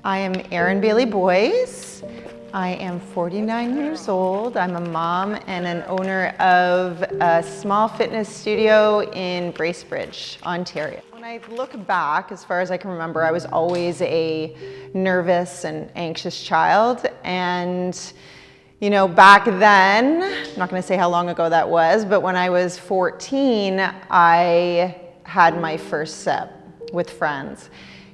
I am Erin Bailey-Boyce. I am 49 years old. I'm a mom and an owner of a small fitness studio in Bracebridge, Ontario. When I look back, as far as I can remember, I was always a nervous and anxious child. And you know, back then, I'm not going to say how long ago that was, but when I was 14, I had my first sip with friends.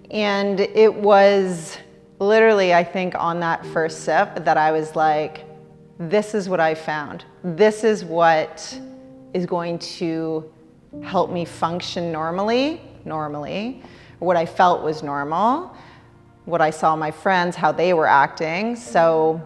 And it was literally, I think, on that first sip that I was like, this is what I found. This is what is going to help me function normally, what I felt was normal, what I saw my friends, how they were acting. So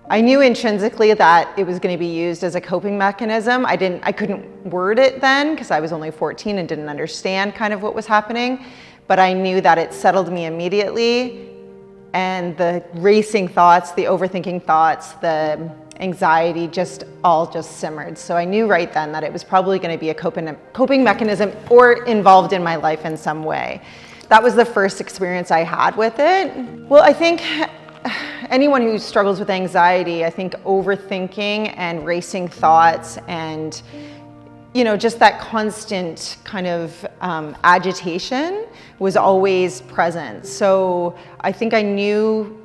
I knew intrinsically that it was going to be used as a coping mechanism. I couldn't word it then because I was only 14 and didn't understand kind of what was happening. But I knew that it settled me immediately, and the racing thoughts, the overthinking thoughts, the anxiety just simmered. So I knew right then that it was probably going to be a coping mechanism or involved in my life in some way. That was the first experience I had with it. Well, I think anyone who struggles with anxiety, I think overthinking and racing thoughts and just that constant kind of agitation was always present. So I think I knew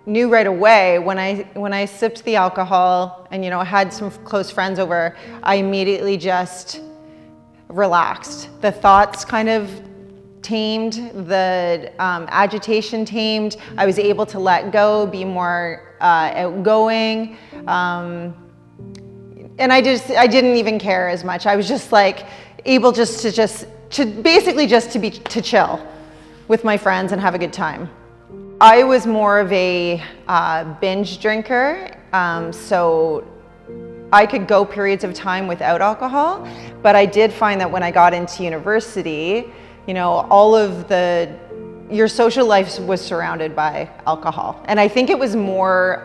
right away when I sipped the alcohol and I had some close friends over, I immediately just relaxed. The thoughts kind of tamed, the agitation tamed. I was able to let go, be more outgoing. And I didn't even care as much. I was just like able to chill with my friends and have a good time. I was more of a binge drinker, so I could go periods of time without alcohol, but I did find that when I got into university, all of your social life was surrounded by alcohol. And I think it was more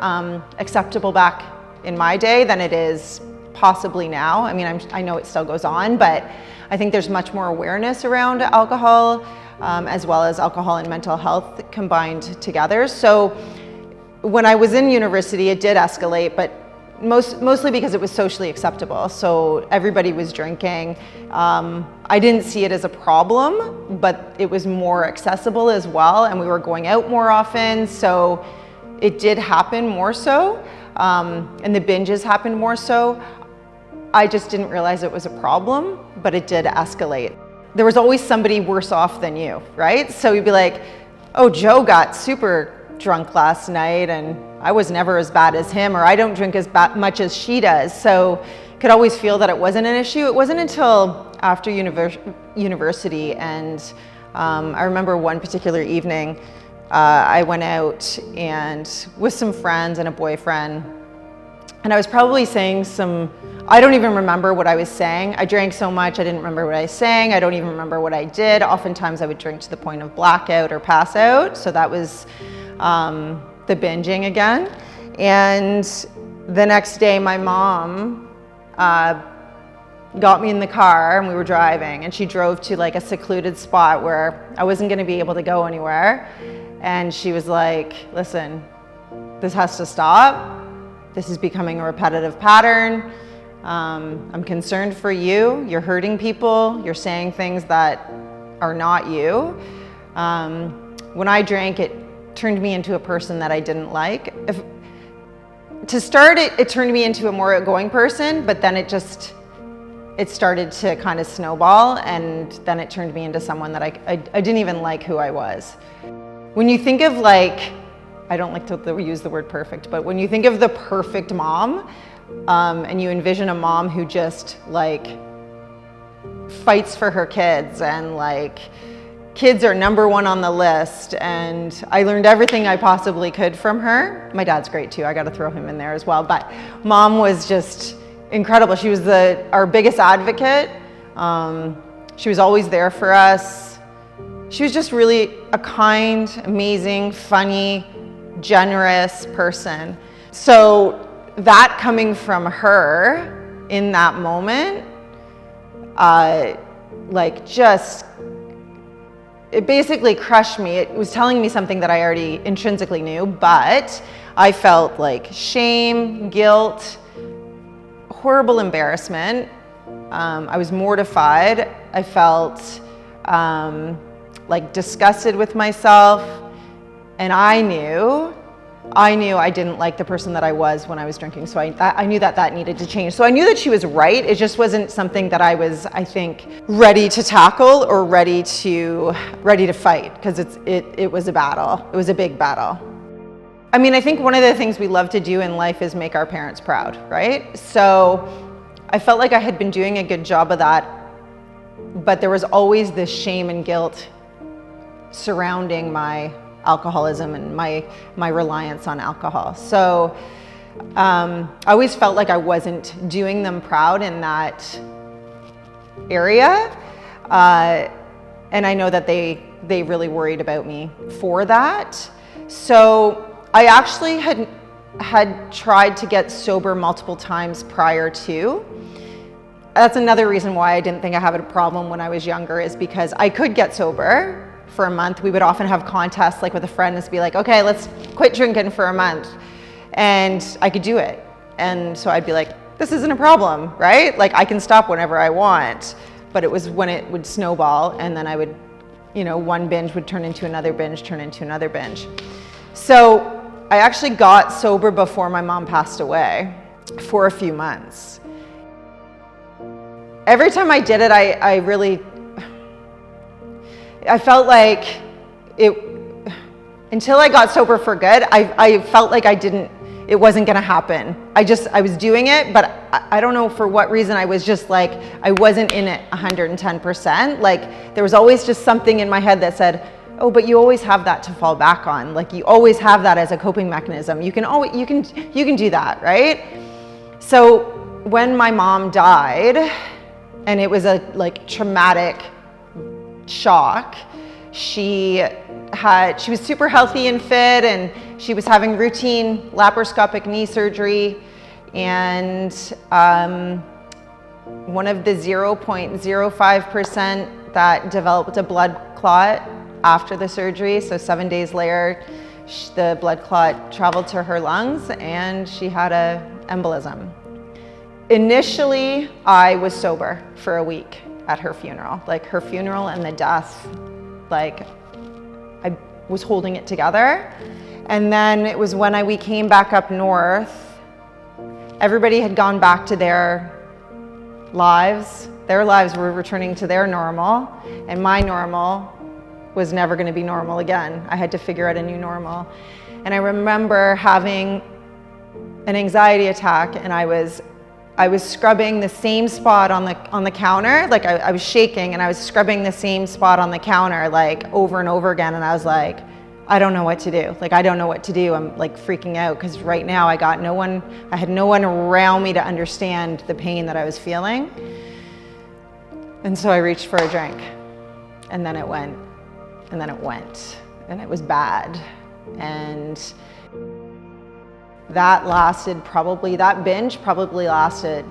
acceptable back in my day than it is possibly now. I mean, I know it still goes on, but I think there's much more awareness around alcohol, as well as alcohol and mental health combined together. So when I was in university, it did escalate, but mostly because it was socially acceptable. So everybody was drinking. I didn't see it as a problem, but it was more accessible as well, and we were going out more often, so it did happen more so, and the binges happened more so. I just didn't realize it was a problem, but it did escalate. There was always somebody worse off than you, right? So you'd be like, oh, Joe got super drunk last night and I was never as bad as him, or I don't drink as much as she does. So could always feel that it wasn't an issue. It wasn't until after university, and I remember one particular evening, I went out and with some friends and a boyfriend, and I was probably saying I don't even remember what I was saying. I drank so much, I didn't remember what I was saying. I don't even remember what I did. Oftentimes I would drink to the point of blackout or pass out. So that was the binging again. And the next day my mom got me in the car and we were driving, and she drove to like a secluded spot where I wasn't going to be able to go anywhere. And she was like, listen, this has to stop. This is becoming a repetitive pattern. I'm concerned for you. You're hurting people. You're saying things that are not you. When I drank, it turned me into a person that I didn't like. To start, it turned me into a more outgoing person, but then it started to kind of snowball, and then it turned me into someone that I didn't even like who I was. When you think of I don't like to use the word perfect, but when you think of the perfect mom, and you envision a mom who just fights for her kids, and kids are number one on the list, and I learned everything I possibly could from her. My dad's great too, I got to throw him in there as well, but mom was just incredible. She was our biggest advocate. She was always there for us. She was just really a kind, amazing, funny, generous person. So that coming from her in that moment, just it basically crushed me. It was telling me something that I already intrinsically knew, but I felt like shame, guilt, horrible embarrassment. I was mortified. I felt like disgusted with myself. And I knew I didn't like the person that I was when I was drinking. So I knew that needed to change. So I knew that she was right. It just wasn't something that I was, I think, ready to tackle or ready to fight, because it was a battle. It was a big battle. I mean, I think one of the things we love to do in life is make our parents proud, right? So I felt like I had been doing a good job of that, but there was always this shame and guilt surrounding my alcoholism and my reliance on alcohol. So I always felt like I wasn't doing them proud in that area. And I know that they really worried about me for that. So I actually had tried to get sober multiple times prior to. That's another reason why I didn't think I had a problem when I was younger, is because I could get sober for a month. We would often have contests, like with a friend, and be like, okay, let's quit drinking for a month. And I could do it. And so I'd be like, this isn't a problem, right? Like, I can stop whenever I want. But it was when it would snowball, and then I would, one binge would turn into another binge, turn into another binge. So I actually got sober before my mom passed away for a few months. Every time I did it, I felt like until I got sober for good, I felt like it wasn't gonna happen. I was doing it, but I don't know for what reason. I was just like, I wasn't in it 110%. Like, there was always just something in my head that said, oh, but you always have that to fall back on. Like, you always have that as a coping mechanism. You can do that, right? So when my mom died, and it was a traumatic shock, she was super healthy and fit, and she was having routine laparoscopic knee surgery, and one of the 0.05% that developed a blood clot after the surgery. So 7 days later, the blood clot traveled to her lungs, and she had an embolism. Initially, I was sober for a week at her funeral. Like, her funeral and the death, like, I was holding it together. And then it was when we came back up north, everybody had gone back to their lives. Their lives were returning to their normal, and my normal was never going to be normal again. I had to figure out a new normal. And I remember having an anxiety attack, and I was scrubbing the same spot on the counter. Like, I was shaking, and I was scrubbing the same spot on the counter, like, over and over again. And I was like, I don't know what to do. Like, I don't know what to do. I'm like freaking out, because right now I had no one around me to understand the pain that I was feeling. And so I reached for a drink, and then it went, and it was bad. And that binge probably lasted,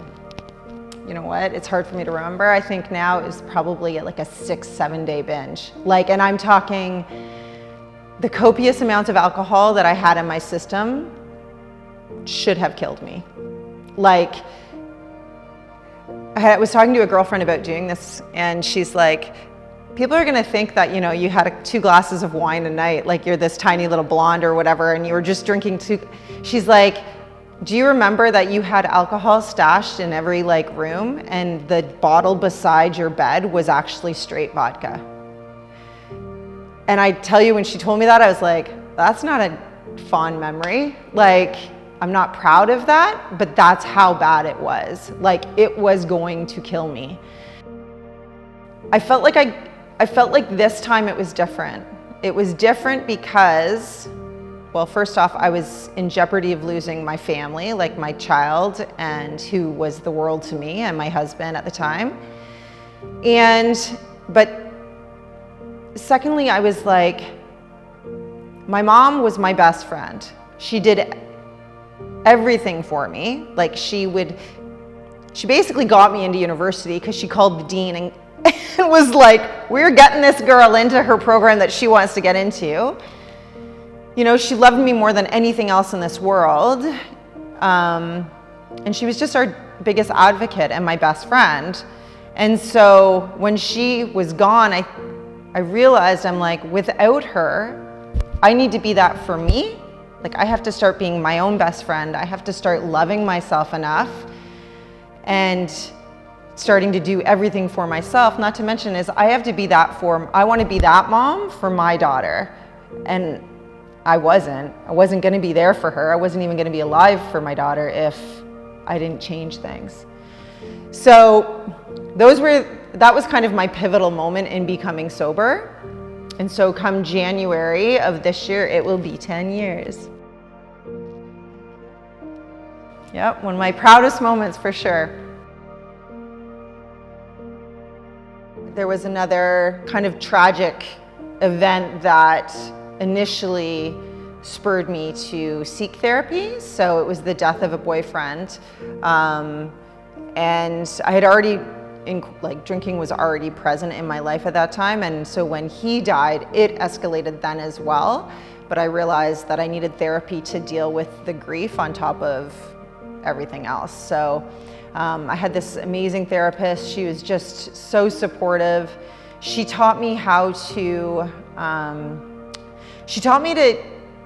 you know what, it's hard for me to remember. I think now it was probably like a 6-7 day binge. Like, and I'm talking the copious amounts of alcohol that I had in my system should have killed me. Like, I was talking to a girlfriend about doing this, and she's like, people are gonna think that, you had 2 glasses of wine a night, like you're this tiny little blonde or whatever, and you were just drinking 2. She's like, do you remember that you had alcohol stashed in every room, and the bottle beside your bed was actually straight vodka? And I tell you, when she told me that, I was like, that's not a fond memory. Like, I'm not proud of that, but that's how bad it was. Like, it was going to kill me. I felt like this time it was different. It was different because, well, first off, I was in jeopardy of losing my family, like my child, and who was the world to me, and my husband at the time. But secondly, I was like, my mom was my best friend. She did everything for me. Like, she basically got me into university, because she called the dean and was like, we're getting this girl into her program that she wants to get into. You know, she loved me more than anything else in this world. And she was just our biggest advocate and my best friend. And so when she was gone, I realized, I'm like, without her, I need to be that for me. Like, I have to start being my own best friend. I have to start loving myself enough and starting to do everything for myself. Not to mention is I have to be that I want to be that mom for my daughter. And I wasn't going to be there for her. I wasn't even going to be alive for my daughter if I didn't change things. So that was kind of my pivotal moment in becoming sober. And so come January of this year, it will be 10 years. Yep, one of my proudest moments for sure. There was another kind of tragic event that initially spurred me to seek therapy. So it was the death of a boyfriend. And I had already, drinking was already present in my life at that time. And so when he died, it escalated then as well. But I realized that I needed therapy to deal with the grief on top of everything else. So I had this amazing therapist. She was just so supportive. She taught me how to,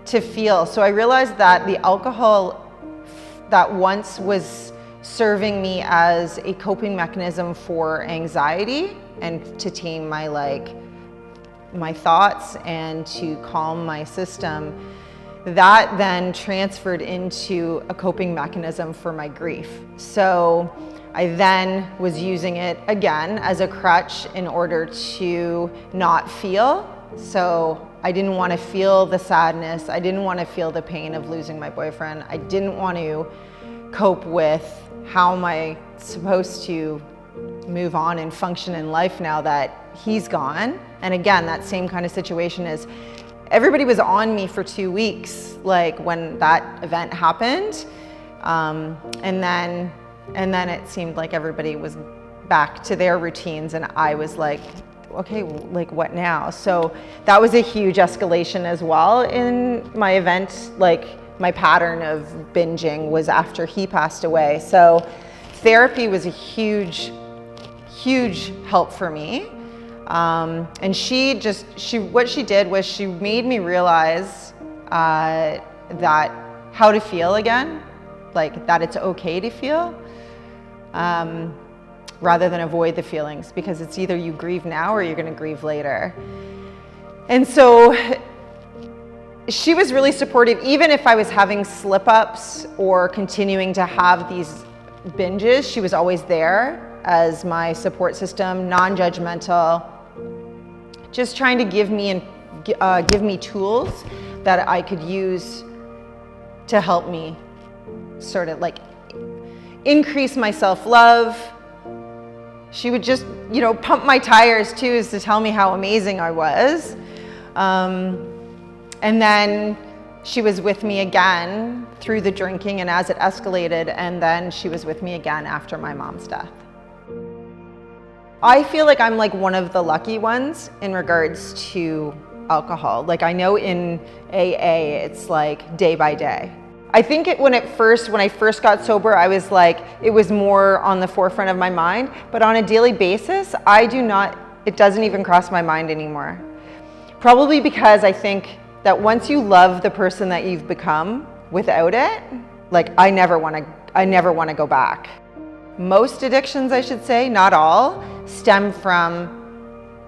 to feel. So I realized that the alcohol that once was serving me as a coping mechanism for anxiety and to tame my thoughts and to calm my system, that then transferred into a coping mechanism for my grief. So I then was using it again as a crutch in order to not feel. So I didn't want to feel the sadness. I didn't want to feel the pain of losing my boyfriend. I didn't want to cope with how am I supposed to move on and function in life now that he's gone. And again, that same kind of situation is everybody was on me for 2 weeks, like when that event happened. And then it seemed like everybody was back to their routines and I was like, okay, like what now? So that was a huge escalation as well in my event. Like my pattern of binging was after he passed away. So therapy was a huge help for me. And what she did was she made me realize that how to feel again, like that it's okay to feel, rather than avoid the feelings, because it's either you grieve now or you're going to grieve later. And so she was really supportive, even if I was having slip-ups or continuing to have these binges. She was always there as my support system, non-judgmental, just trying to give me tools that I could use to help me sort of like increase my self-love. She would just, pump my tires too, to tell me how amazing I was. And then she was with me again through the drinking and as it escalated, and then she was with me again after my mom's death. I feel like I'm like one of the lucky ones in regards to alcohol. Like I know in AA, it's like day by day. I think when I first got sober, I was like, it was more on the forefront of my mind, but on a daily basis, it doesn't even cross my mind anymore. Probably because I think that once you love the person that you've become without it, like I never want to go back. Most addictions, I should say, not all, stem from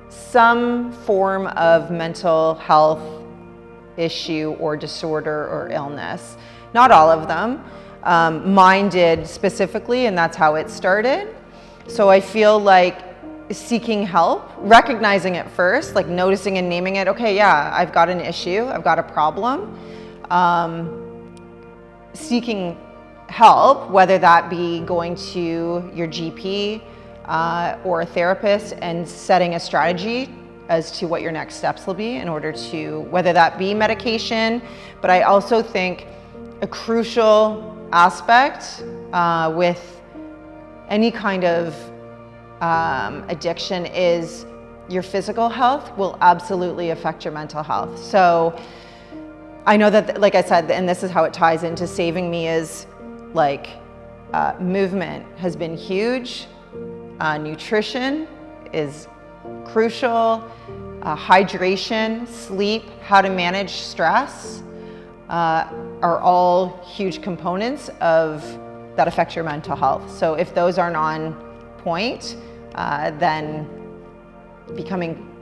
some form of mental health issue or disorder or illness. Not all of them. Mine did specifically, and that's how it started. So I feel like seeking help, recognizing it first, like noticing and naming it. Okay, yeah, I've got an issue, I've got a problem. Seeking help, whether that be going to your GP or a therapist and setting a strategy as to what your next steps will be in order to, whether that be medication. But I also think a crucial aspect with any kind of addiction is your physical health will absolutely affect your mental health. So I know that, like I said, and this is how it ties into saving me, is like movement has been huge. Nutrition is crucial. Hydration, sleep, how to manage stress are all huge components of that affect your mental health. So if those aren't on point, then becoming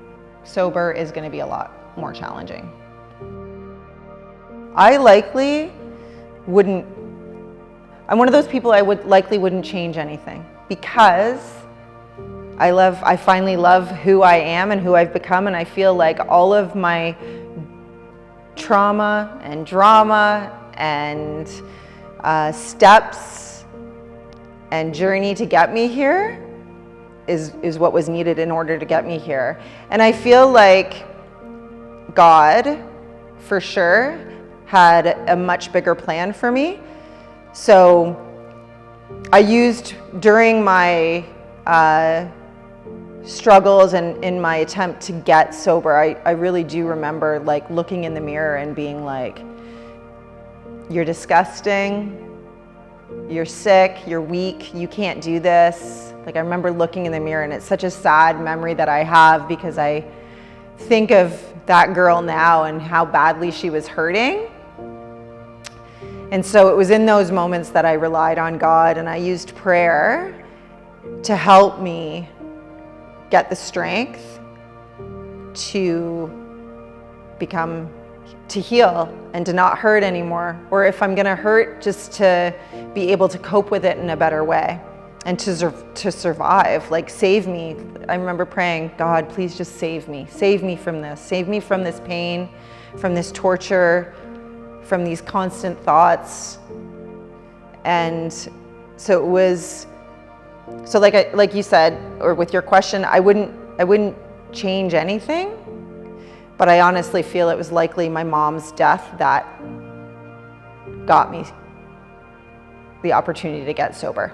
sober is going to be a lot more challenging. I'm one of those people I likely wouldn't change anything, because I finally love who I am and who I've become, and I feel like all of my trauma and drama and steps and journey to get me here is what was needed in order to get me here. And I feel like God, for sure, had a much bigger plan for me. So I used, during my struggles and in my attempt to get sober, I really do remember like looking in the mirror and being like, you're disgusting, you're sick, you're weak, you can't do this. Like I remember looking in the mirror, and it's such a sad memory that I have, because I think of that girl now and how badly she was hurting. And so it was in those moments that I relied on God, and I used prayer to help me get the strength to heal and to not hurt anymore. Or if I'm gonna hurt, just to be able to cope with it in a better way and to survive, like save me. I remember praying, God, please just save me from this, save me from this pain, from this torture, from these constant thoughts. And so it was, so like you said, or with your question, I wouldn't change anything, but I honestly feel it was likely my mom's death that got me the opportunity to get sober.